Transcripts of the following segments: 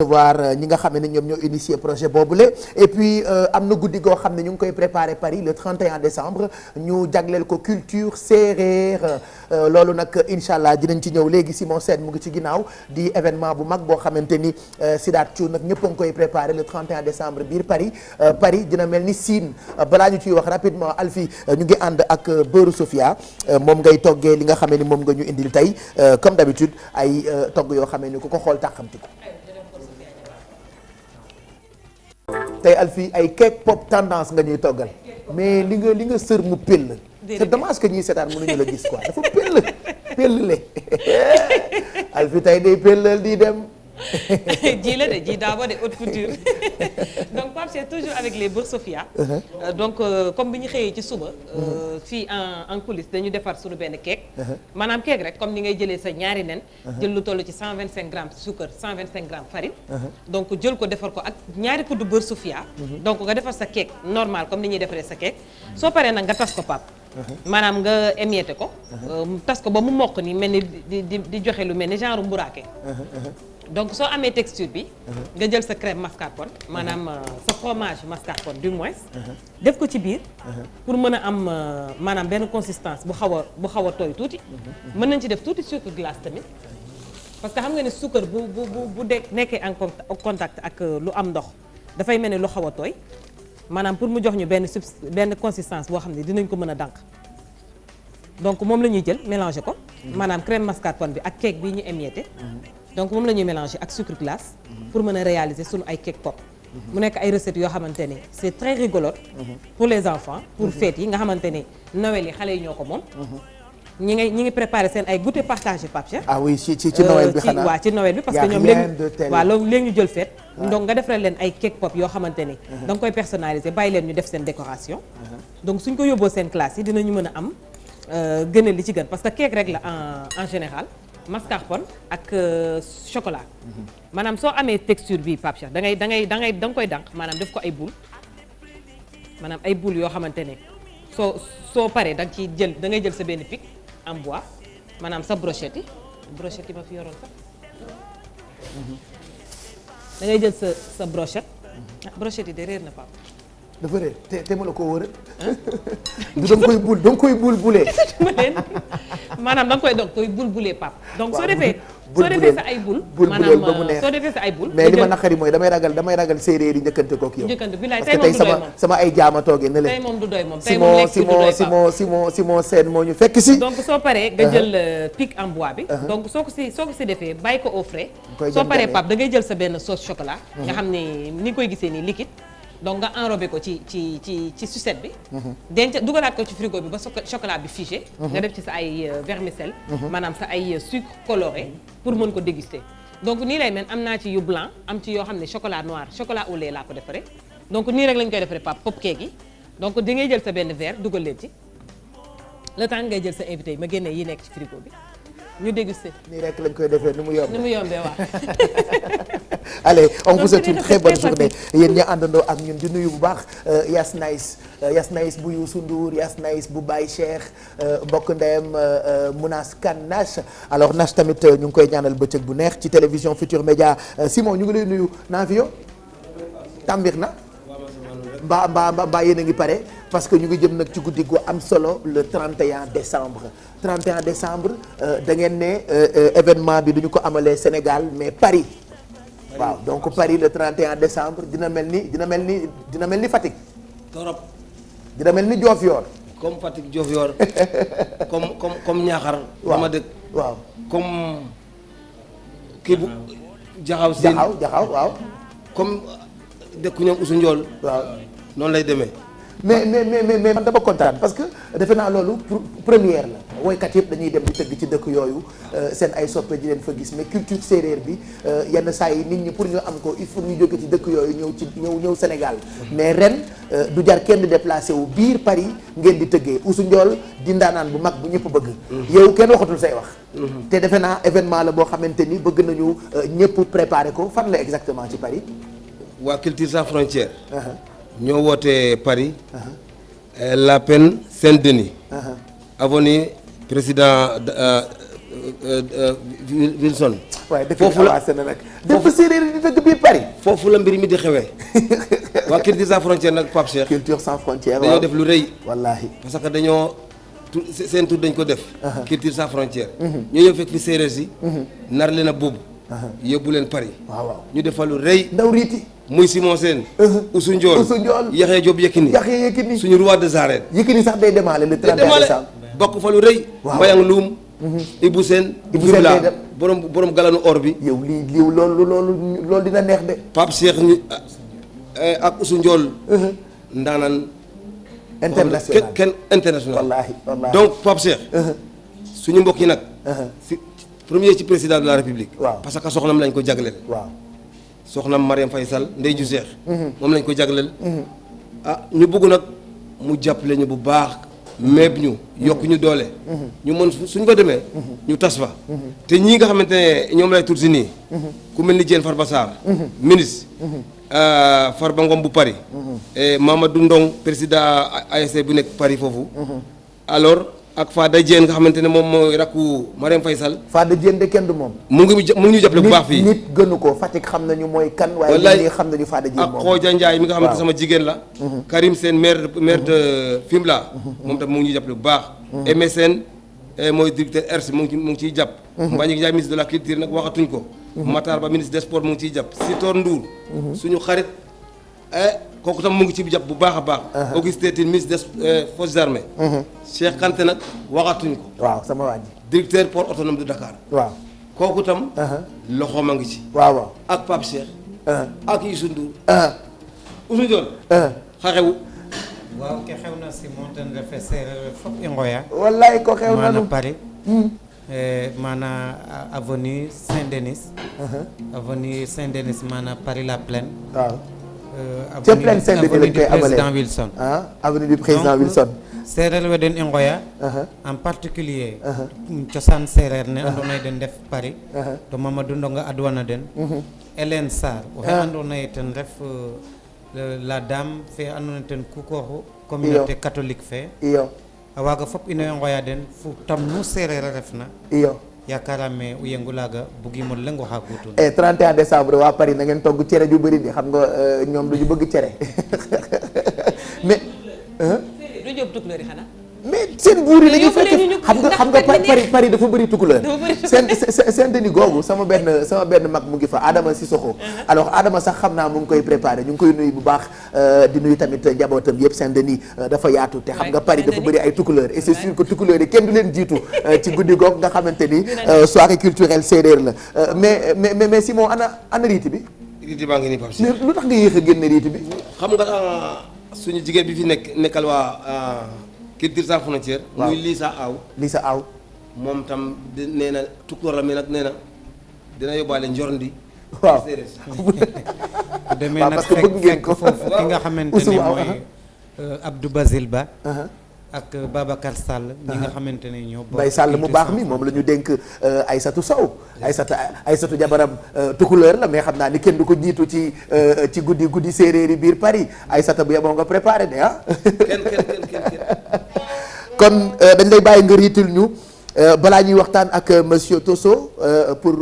voir ñi nga xam ne ñoom ñoo initié projet boobule et puis am na guddi goo xam ne ñu ngi koy préparé Paris le 31 décembre ñu jagleel ko culture séeréer loolu nag incha allah dinañ ci ñëw léegi Simon Sène mu ngi ci ginnaaw di événement bu mag boo xamante ni Sidaat Thioune nag ñëpp a ngi koy préparé le 31 décembre biir Paris Paris dina mel ni Sine balaa ñu ciy wax rapidement Alfie ñu ngi ànd ak beurre Sofia moom ngay toggee li nga xam ne moom nga ñu indil tey comme d'habitude ay togg yoo xam ne ku ko xool tàqamti ko tey Alfie ay cake pop tendance nga ñuy toggal mais li nga sër mu pell c'est dommage que ñuy seetaan mënuñu la gis quoi dafa pell le Alfie tey day pellal di dem ji la de ji daaba de haute couture donc Pape c'est toujours avec les beurre Sofia donc comme bi ñu xëyee ci suba fii en coulisse dañu defar suñu benn cake maanaam cake rek comme ni ngay jëlee sa ñaari nen jël lu toll ci 125 grammes sucre 125 grammes farine donc jël ko defar ko ak ñaari kuddu beurre Sofia donc nga defar sa cake normal comme ni ñuy defaree sa cake soo paree nag nga tas ko Pape maanaam nga émietté ko tas ko ba mu mokk ni mel ni di joxe lu mel ni genre mburaake donc soo amee texture bi nga jël sa crème mascarpone maanaam sa fromage mascarpone du moins def ko ci biir pour mën a am maanaam benn consistance bu xaw a tooy tuuti mën nañ ci def tuuti sucre glace tamit parce que xam nga ne sucre bu nekkee en contact ak lu am ndox dafay mel ni lu xaw a tooy maanaam pour mu jox ñu benn consistance boo xam ne dinañ ko mën a dànq donc moom la ñuy jël mélanger ko maanaam crème mascarpone bi ak cake bii ñu émietté donc moom la ñuy mélanger ak sucre glace pour mën a réaliser sunu ay cake pop mu nekk ay recettes yoo xamante ne c'est très rigolote pour les enfants pour fêtes yi nga xamante ne Noël yi xale yi ñoo ko moom ñi ngi préparé seen ay goûter partagé Pape Cheikh ah oui ci Noël bi xanaa waaw ci Noël bi parce que ñoom léegi ñu jël fête donc nga defaral leen ay cake pop yoo xamante ne da nga koy personnaliser bàyyi leen ñu def seen décoration donc suñ ko yóbboo seen classe yi dinañu mën a am gënal li ci gën parce que cake rek la en général mascarpone ak chocolat maanaam soo amee texture bi Pape Cheikh da nga koy dànq maanaam def ko ay boule maanaam ay boule yoo xamante ne soo paree da ngay jël sa benn pic en bois maanaam sa brochette yi ma fi yoroon sax da ngay jël sa brochette brochette yi de réer na Pape dafa réer te ma la ko wër du da nga koy bulee maanaam da nga koy bulee Pape donc soo defee sa ay bul maanaam soo defee sa ay bul mais li ma naqari mooy damay ragal séeréer yi njëkkante kook yow njëkkante bi laay parce que tey sama ay jaama toogee ne leen tey moom du doy moom tey moom lekk du doy Simon Sène moo ñu fekk si donc soo paree nga jël pic en bois bi donc soo ko si defee bàyyi ko au frais soo paree Pape da ngay jël sa benn sauce chocolat nga xam ne ni nga koy gisee nii liquide donc nga enrobé ko ci sucette bi denc dugalaat ko ci frigo bi ba chocolat bi figé nga def ci sa ay vermicelle maanaam sa ay sucre coloré pour mën ko déguster donc nii lay mel am naa ci yu blanc am ci yoo xam ne chocolat noir chocolat au lait laa ko defaree donc nii rek lañ koy defaree Pape pop cake yi donc di ngay jël sa benn verre dugal leen ci le temps ngay jël sa invité yi ma génnee yi nekk ci frigo bi ñu déguster nii rek lañ koy defee ni mu yombee waaw allez on vous souhaite une très bonne journée yéen ñi àndandoo ak ñun di nuyu bu baax Yas Naïs bu Youssou Ndour Yas Naïs bu Baye Cheikh mbokk ndeyam Mounas Kane Nash alors Nash tamit ñu ngi koy ñaanal bëccëg bu neex ci télévision Futur Média Simon ñu ngi lay nuyu Navio tàmbir na mbaa yéen a ngi pare parce que ñu ngi jëm nag ci guddi gu am solo le 31 décembre da ngeen ne événement bi duñu ko amalee Sénégal mais Paris waaw donc Paris le 31 décembre dina mel ni Fatick. torop. dina mel ni Diofior. comme Fatick Diofior comme Niakhar. waaw ma dëkk. waaw comme kii bu. Jaxaw Sine Jaxaw waaw. comme dëkku ñoom Oussou Ndiol. waaw noonu lay demee. mais man dama kontaan parce que defe naa loolu première la woykat yëpp dañuy dem di tëgg ci dëkk yooyu seen ay soppe di leen fa gis mais culture séeréer bi yenn saa yi nit ñi pour ñu am ko il faut ñu jóge ci dëkk yooyu ñëw Sénégal mais ren du jar kenn déplacé wu biir Paris ngeen di tëggee Oussou Ndiol di ndaanaan bu mag bu ñëpp bëgg yow kenn waxatul say wax te defe naa événement la boo xamante ni bëgg nañu ñëpp préparer ko fan la exactement ci Paris waa Culture sans frontières ñoo woote Paris La Pen Saint-Denis avenue président Wilson. waaye dëkk foofu bi la avancé na nag. def séeréer di dëgg biir Paris. foofu la mbir mi di xewee. waa Culture sans frontière nag Pape Cheikh. culture sans frontière dañoo def lu rëy. wallaahi. parce que dañoo seen tur dañ ko def. Culture sans frontière. ñu ñëw fekk fi séeréer si. nar leen a boobu. yóbbu leen Paris. waaw waaw ñu defal lu rëy. ndaw riiti. muy Simon Sène. Oussou Ndiol Oussou Ndiol. Yaxya Diop Yékini. Yaxya Yékini. suñu roi des arènes. Yékini sax day démarrer le 31 demale décembre. bokk fa lu rëy. waaw Mbayang Loum. Ibou Sène. Ibou Sène day dem borom galanu or bi. yow lii loolu dina neex de. Pape Cheikh ñu ak Oussou Ndiol. ndaanaan. international kenn international. wallaahi wallaahi. donc Pape Cheikh. suñu mbokk yi nag. si premier ci président de la république. waaw parce que soxnam lañ ko jagleel. waaw. soxnam Mariam Faye Sall ndey ju Cheikh. moom lañ ko jagleel. ñu bëgg nag mu jàppale ñu bu baax. meeb ñu yokk ñu doole. ñu mën suñ fa demee. ñu tas fa. te ñii nga xamante ne ñoom lay tudd si nii. ku mel ni Diène Farba Sarr. ministre. Farba Ngom bu Paris. et Mamadou Ndong président ASC bu nekk Paris foofu. alors ak Fada Diène nga xamante ne moom mooy rakku Mariam Faye Sall. Fada Diène de kenn du moom. mu ngi ñu jàppale bu baax fii. nit gënu ko Fatick xam nañu mooy kan. waaye nit ñi xam nañu Fada Diène ak moom. Xooja Ndiaye mi nga xamante sama jigéen la. Karim Sène maire de Fimela. moom tam mu ngi ñuy jàppale bu baax. MSN mooy directeur RC mu ngi ciy jàpp. Mbagnick Ndiaye ministre de la culture nag waxatuñ ko. Matar Ba ministre des sports mu ngi ciy jàpp. Sitor Ndour. suñu xarit kooku tam mu ngi ci jàpp bu baax a baax. Augustin Tine ministre des forces armées. Cheikh Kanté nag waxatuñ ko. waaw sama waa ji. directeur port autonome de Dakar. waaw. kooku tam. loxoom a ngi ci. waaw waaw. ak Pape Cheikh. ak Youssou Ndour. Oussou Ndiol. xaxewu. waaw ke xew na si montagne refe seereer fop i ngoya wallaay ko xew maana nanu. Paris maana avenue Saint-Denis avenue Saint-Denis maana Paris la Plaine waaw. ca Plaine Saint-Denis lañ koy amalee président Wilson avenue du président Wilson. seereer we den i ngoya en particulier cosaan seereer ne andoona yee den ndef Paris to Mamadou Ndonga adwana den Hélène Sarr oxe andoona yee ten ref la dame fe andoona yee ten kukooxu communauté catholique fe iyo a waaga fop ino i ngoya den fu tam nu seereer a refna iyo yaakaaraam o yengu laaga bugiim o leŋ oxa guutuna 31 décembre waa Paris na ngeen togg cere ju bëri di xam nga ñoom duñu bëgg cere mais du jóob tukulóor yi xanaa. mais seen buur yi la ñuy yóbbu leen fekk ñu xam nga Paris dafa bëri tukulóor. dafa bëri seen Denis googu sama benn mag mu ngi fa Adama Sissoko. alors Adama sax xam naa mu ngi koy préparé ñu ngi koy nuyu bu baax di nuyu tamit njabootam yëpp Saint Denis dafa yaatu te xam nga Paris dafa bëri ay tukulóor et c'est sûr que tukulóor yi kenn du leen jiitu ci guddi googu nga xamante ni soirée culturelle séeréer la mais Simon ana riiti bi. riiti baa ngi nii Pape mais Cheikh. lu tax nga yéex a génne riiti bi. xam nga suñu jigéen bi fi nekkal waa Culture sans frontière. waaw muy Lisa Aw. Lisa Aw. moom tam nee na tukkoor la mais nag nee na dina yóbbaale njorndi. waaw séeréer. bu demee nag parce que bëgg ngeen ko. foofu ki nga xamante ni mooy Abdou Basile Ba ak Babacar Sall ñi nga xamante ne ñoo bokk Bay Sall mu baax mi moom la ñu dénk Aïssatou Sow Aïssatou jabaram tukuleur la mais xam naa ni kenn du ko jiitu ci guddi séeréer yi biir Paris Aïssatou bu yeboo nga préparé de kenn. kon dañ lay bàyyi nga riitul ñu balaa ñuy waxtaan ak monsieur Tosso pour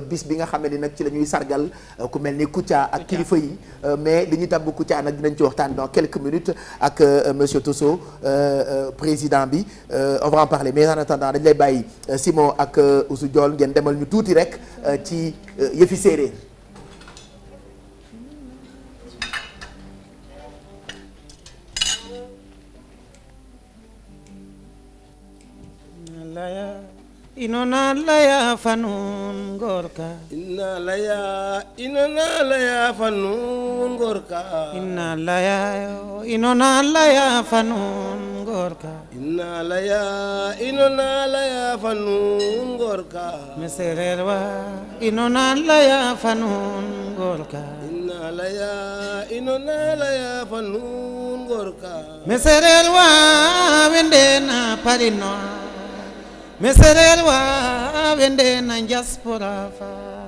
bis bi nga xam ne ni nag ci la ñuy sargal ku mel ni Kouthia ak kilifa yi mais dañuy tabb Kouthia nag dinañ ci waxtaan dans quelques minutes ak monsieur Tosso président bi on va en parler mais en attendant dañ lay bàyyi Simon ak Oussou Diol ngeen demal ñu tuuti rek ci yëfi séeréer. inona laya fanun gorka inna laya fanun gorka. inna laya fanun gorka me sereer wa inona laya fanun gorka me sereer wa wende na parino me sereer wa wende na diaspora fa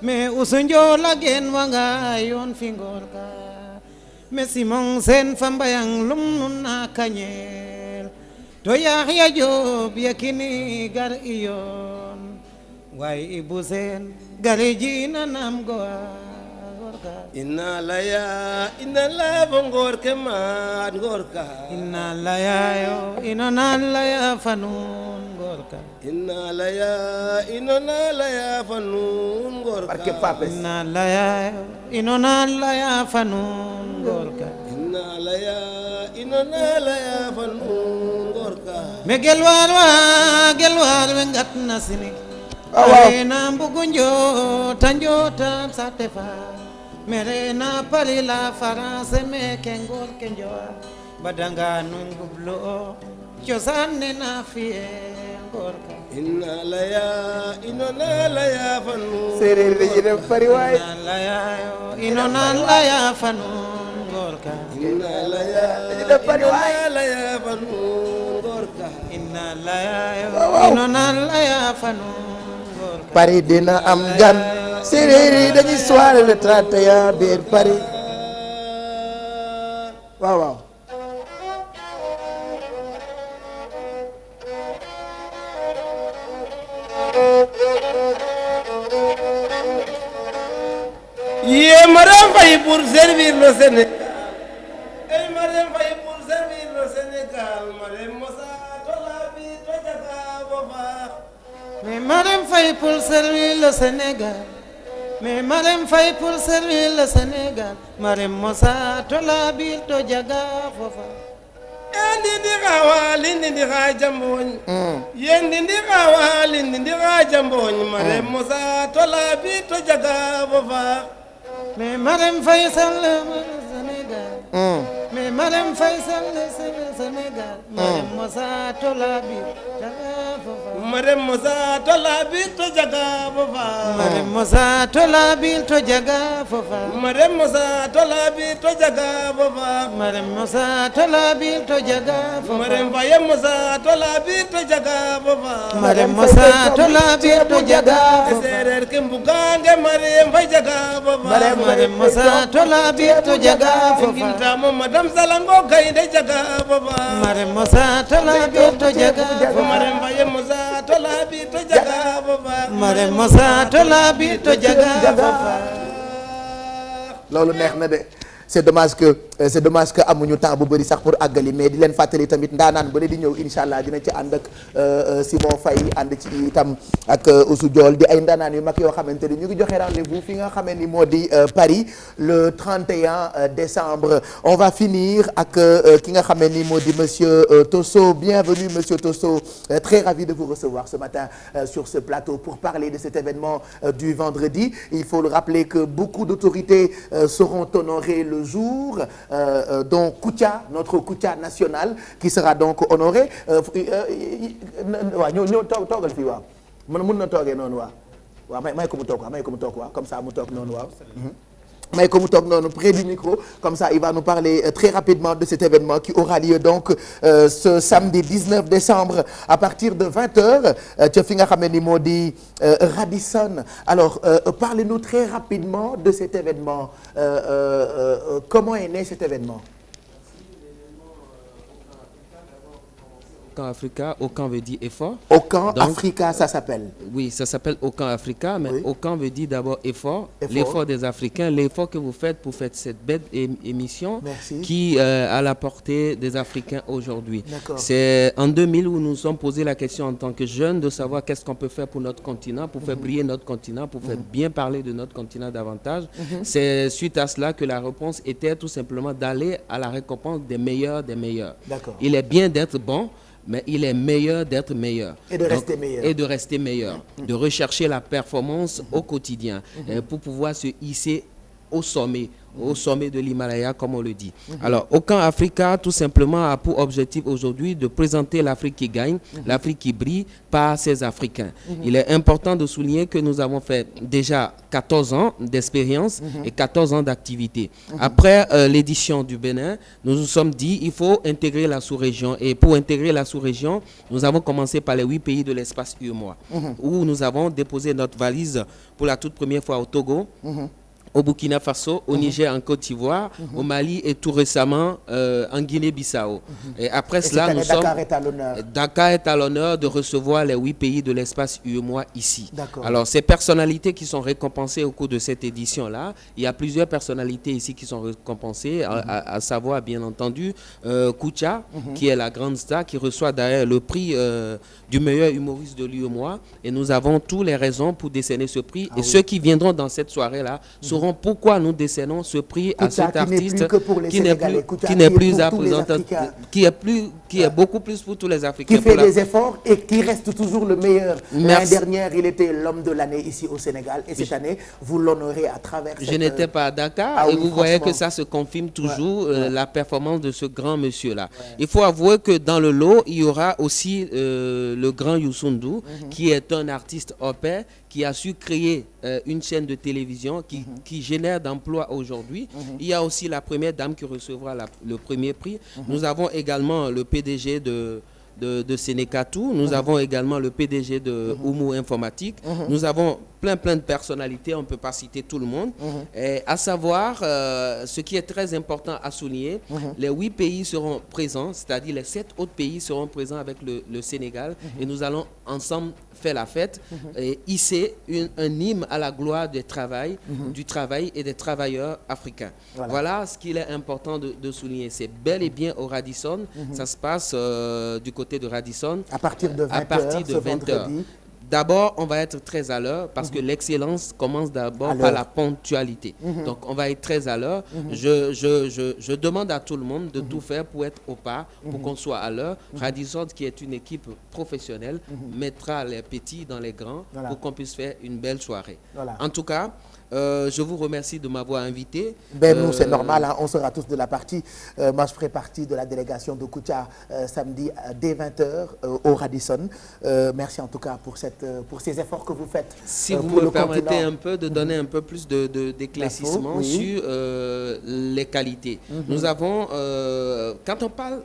me Oussou Ndiol gen wanga yon fi ngorka me Simon Sène fa mbayang lum nun na kañel to Yaxya Diop Yékini gar iyon way Ibu Seen gari ji na nam gorka inna laya inna lava ngorke mat ngorka inna laya yo ino nan laya fanun gorka inna laya ino na laya fanun ngorka barke Papes inna laya yo ino nan laya fanun gorka inna laya ino na laya fanun ngorka me gelwar we ngat na sinik waaw na mbugunjo tanjota satefa mere na pali la France me kengor kenjoa badanga nungublo chosanne na fie gorka inna laya ino na laya fanun séeréer dañuy dem Paris waay inna laya ino nan laya fanu gorka inna laya dañuy dem Paris waay inna laya fanun ngorka inna laya ino nan laya fanu gorka Paris dina am gan séeréer yi dañuy soirée le 31 biir Paris waaw waaw Yé Marième Faye pour servir le Sénégal. Hey Marième Faye pour servir le Sénégal. Marième Moussa tola bi tojaka bofa. mais Marème Faye pour servir le Sénégal mais Marème Faye pour servir le Sénégal Marème Moussa tola bil to jaga fofa Yendi xawa lindi ndi xa jamboñ. Yendi ndi xawa lindi ndi xa jamboñ. Marième Moussa tola bi tojaka bofa. mais Marème Faye sall le Sénégal mais Marème Faye sall le Sénégal Marème Moussa tola bil jaga fofa Marième Moussa tola bi tojaka bofa. Marème Moussa tola bil to jaga fofa Marième Moussa tola bi tojaka bofa. Marème Moussa tola bil to jaga fofa Marième Faye Moussa tola bi tojaka bofa. Marème Moussa tola bil to jaga fofa Seereer ke mbugange Marième Faye jaga bofa. Marème Moussa tola bil to jaga fofa Ngintamo Madame Salango gaynde jaga bofa. Marème Moussa tola bil to jaga fofa Marième Faye Moussa tola bi to jaga bofa. Marème Moussa tola bil to jaga fofa loolu neex na de c'est dommage que amuñu temps bu bëri sax pour àggali mais di leen fàttali tamit ndaanaan ba di ñëw incha allah dina ci ànd ak Simon Faye ànd ci itam ak Oussou Diol di ay ndaanaan yu mag yoo xamante ni ñu ngi joxe rendez-vous fi nga xamee ni moo di Paris le 31 décembre on va finir ak ki nga xamee ni moo di monsieur Tosso bienvenue monsieur Tosso très ravi de vous recevoir ce matin sur ce plateau pour parler de cet événement du vendredi il faut le rappeler que beaucoup d'autorités seront honorées le jour dont Kouthia notre Kouthia national qui sera donc honoré waaw ñëw toogal fii waaw mun na toogee noonu waaw may ko mu toog waaw comme ça mu toog noonu waaw may ko mu toog noonu près du micro comme ça il va nous parler très rapidement de cet événement qui aura lieu donc ce samedi 19 décembre à partir de 20h ca fi nga xam ne ni moo di Radisson alors parlez-nous très rapidement de cet événement comment est né cet événement. Okan Africa, Okan veut dire effort. Okan Donc, Africa, ça s'appelle. Oui, ça s'appelle Okan Africa, mais Oui. Okan veut dire d'abord effort, Effort. l'effort des Africains, l'effort que vous faites pour faire cette belle émission Merci. qui a la portée des Africains aujourd'hui. D'accord. C'est en 2000 où nous nous sommes posé la question en tant que jeunes de savoir qu'est-ce qu'on peut faire pour notre continent, pour faire briller notre continent, pour faire bien parler de notre continent davantage. C'est suite à cela que la réponse était tout simplement d'aller à la récompense des meilleurs des meilleurs. D'accord. Il est bien d'être bon, mais il est meilleur d'être meilleur. Et de rester meilleur. Et de rester meilleur. De rechercher la performance au quotidien pour pouvoir se hisser au sommet de l'Himalaya, comme on le dit. Alors, Okan Africa, tout simplement, a pour objectif aujourd'hui de présenter l'Afrique qui gagne, l'Afrique qui brille par ses Africains. Il est important de souligner que nous avons fait déjà 14 ans d'expérience et 14 ans d'activité. Après l'édition du Bénin, nous nous sommes dit il faut intégrer la sous-région. Et pour intégrer la sous-région, nous avons commencé par les 8 pays de l'espace UEMOA, où nous avons déposé notre valise pour la toute première fois au Togo, au Burkina Faso, au Niger, en Côte d'Ivoire, au Mali et tout récemment en Guinée-Bissau. Et après cela, nous sommes... Dakar est à l'honneur. Dakar est à l'honneur de recevoir les 8 pays de l'espace UEMOA ici. D'accord. Alors, ces personnalités qui sont récompensées au cours de cette édition-là, il y a plusieurs personnalités ici qui sont récompensées, à savoir, bien entendu, Koutia, qui est la grande star, qui reçoit d'ailleurs le prix du meilleur humoriste de l'UEMOA. Et nous avons toutes les raisons pour décerner ce prix. Et ceux qui viendront dans cette soirée-là sauront pourquoi nous décernons ce prix à cet artiste qui n'est plus à présenter, qui est beaucoup plus pour tous les Africains. Qui fait des efforts et qui reste toujours le meilleur. L'année dernière, il était l'homme de l'année ici au Sénégal. Et cette année, vous l'honorez à travers Je n'étais pas à Dakar et vous voyez que ça se confirme toujours, la performance de ce grand monsieur-là. Il faut avouer que dans le lot, il y aura aussi le grand Youssou N'Dour, qui est un artiste au pair, qui a su créer une chaîne de télévision qui génère d'emplois aujourd'hui. Il y a aussi la première dame qui recevra le premier prix. Nous avons également le PDG de Sénécatou. Nous avons également le PDG de Oumou Informatique. Nous avons plein de personnalités, on ne peut pas citer tout le monde. Et à savoir, ce qui est très important à souligner, les 8 pays seront présents, c'est-à-dire les 7 autres pays seront présents avec le Sénégal, et nous allons ensemble faire la fête et hisser un hymne à la gloire du travail et des travailleurs africains. Voilà ce qu'il est important de souligner. C'est bel et bien au Radisson. Ça se passe du côté de Radisson à partir de 20h. D'abord, on va être très à l'heure parce que l'excellence commence d'abord par la ponctualité. Donc, on va être très à l'heure. Je demande à tout le monde de tout faire pour être au pas, pour qu'on soit à l'heure. Radisson, qui est une équipe professionnelle, mettra les petits dans les grands pour qu'on puisse faire une belle soirée. En tout cas, je vous remercie de m'avoir invité. Nous, c'est normal, hein, on sera tous de la partie. Moi, je ferai partie de la délégation de Koutia samedi dès 20h au Radisson. Merci en tout cas pour ces efforts que vous faites. Si vous me permettez un peu de donner un peu plus d'éclaircissement sur les qualités. Nous avons, quand on parle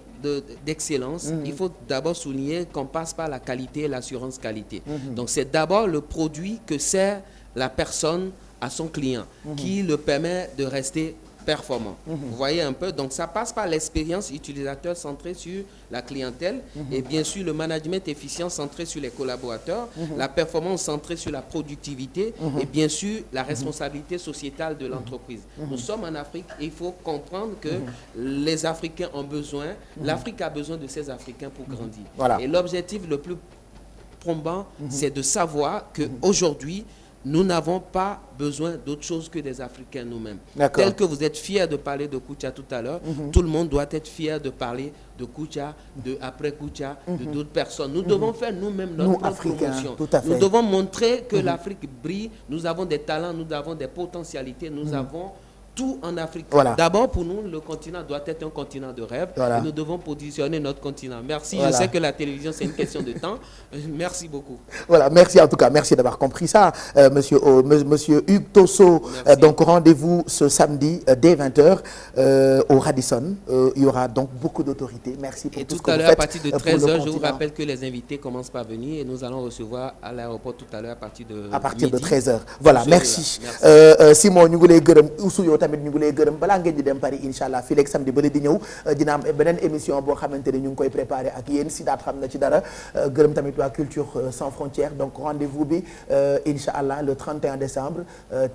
d'excellence, il faut d'abord souligner qu'on passe par la qualité et l'assurance qualité. Donc, c'est d'abord le produit que sert la personne à son client, qui le permet de rester performant. Vous voyez un peu, donc ça passe par l'expérience utilisateur centrée sur la clientèle et bien sûr le management efficient centré sur les collaborateurs, la performance centrée sur la productivité et bien sûr la responsabilité sociétale de l'entreprise. Nous sommes en Afrique et il faut comprendre que les Africains ont besoin, l'Afrique a besoin de ces Africains pour grandir. Et l'objectif le plus probant, c'est de savoir qu'aujourd'hui, nous n'avons pas besoin d'autre chose que des Africains nous-mêmes. Tel que vous êtes fiers de parler de Koutia tout à l'heure, tout le monde doit être fier de parler de Koutia, après Koutia, de d'autres personnes. Nous devons faire nous-mêmes notre promotion. Nous devons montrer que l'Afrique brille, nous avons des talents, nous avons des potentialités, nous avons tout en Afrique. D'abord, pour nous, le continent doit être un continent de rêve. Et nous devons positionner notre continent. Merci. Je sais que la télévision, c'est une question de temps. Merci beaucoup. Merci en tout cas. Merci d'avoir compris ça, monsieur Hugues Tosso. Donc, rendez-vous ce samedi dès 20h au Radisson. Il y aura donc beaucoup d'autorités. Merci pour tout ce que vous faites. Et tout à l'heure, à partir de 13h, je vous rappelle que les invités commencent par venir et nous allons recevoir à l'aéroport tout à l'heure à partir de 13h. Voilà, merci. Simon, nous voulons tamit ñu ngi lay gërëm balaa ngeen di dem Paris incha allah fii léegi samedi bële di ñëw dina am beneen émission boo xamante ne ñu ngi koy préparé ak yéen si daat xam na ci dara gërëm tamit waa Culture sans frontières donc rendez-vous bi incha allah le 31 décembre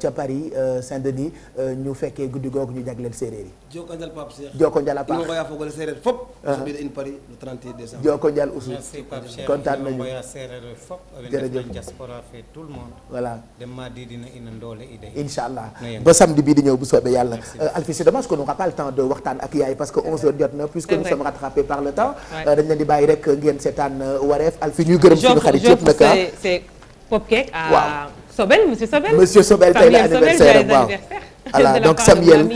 ca Paris Saint-Denis ñu fekkee guddi googu ñu jagleel séeréer yi. Joko njal Pape Cheikh. Joko njal a paax. Ngoya fogole séeréer fop. Sabida in Paris le 31 décembre. Joko njal aussi. Merci Pape Cheikh. Kontaan nañu. Ngoya séeréer fop. Jërëjëf. Diaspora fait tout le monde. Voilà. Dem ma di dina ina ndoole ide. Incha allah ba samedi bii di ñëw bu soobee yàlla. Alfi, c'est dommage qu'on n'aura pas le temps de waxtaan ak yaay parce que 11h jot na puisque nous sommes rattrapés par le temps. dañ leen di bàyyi rek ngeen seetaan wareef Alfi ñuy gërëm suñu xarit yëpp nag. c'est Pop Cake à Sobel, monsieur Sobel. Monsieur Sobel tey la anniversaire waaw. Voilà donc Samuel.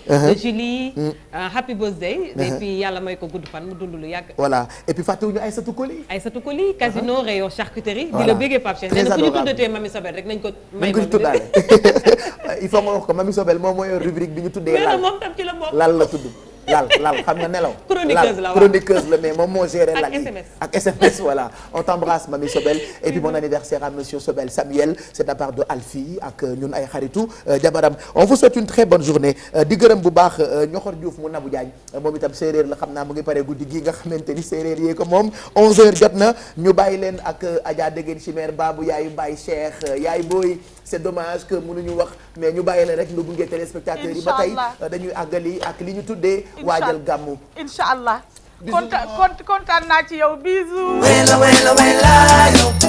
de Julie, happy birthday. Et puis yàlla may ko gudd fan mu dund lu yàgg. Voilà et puis fàttewuñu Aïssatou Koli. Aïssatou Koli Casino Rayon Charcuterie. di la bëggee Pape Cheikh. nee na ku ñu tuddatee Mami Sobel rek nañ ko may ko tuddaale. Il faut nga wax ko Mami Sobel moom mooy rubrique bi ñu tuddee. moom tam ci la bokk lal la tudd. lal xam nga nelaw. Chroniqueuse la waaw chroniqueuse la mais moom moo géré Ak lal yi SMS. ak SMS voilà on t'embrasse Mamy Sobel et puis bon anniversaire à monsieur Sobel Samuel c'est de la part de Alfie ak ñun ay xaritu jabaram on vous souhaite une très bonne journée di gërëm bu baax Ñoxor Diouf mu Nabou Diagne moom itam séeréer la xam naa mu ngi pare guddi gi nga xamante ni séeréer yee ko moom 11h jot na ñu bàyyi leen ak Adja Degen Chimère Babou yaayu Baye Cheikh yaay booy c'est dommage que mënuñu wax mais ñu bàyyi leen rek nga gunge téléspectateurs yi ba tey dañuy àggali ak li ñu tuddee waajal gàmmu incha allah kontaan naa ci yow bisous. Wela wela wela yo.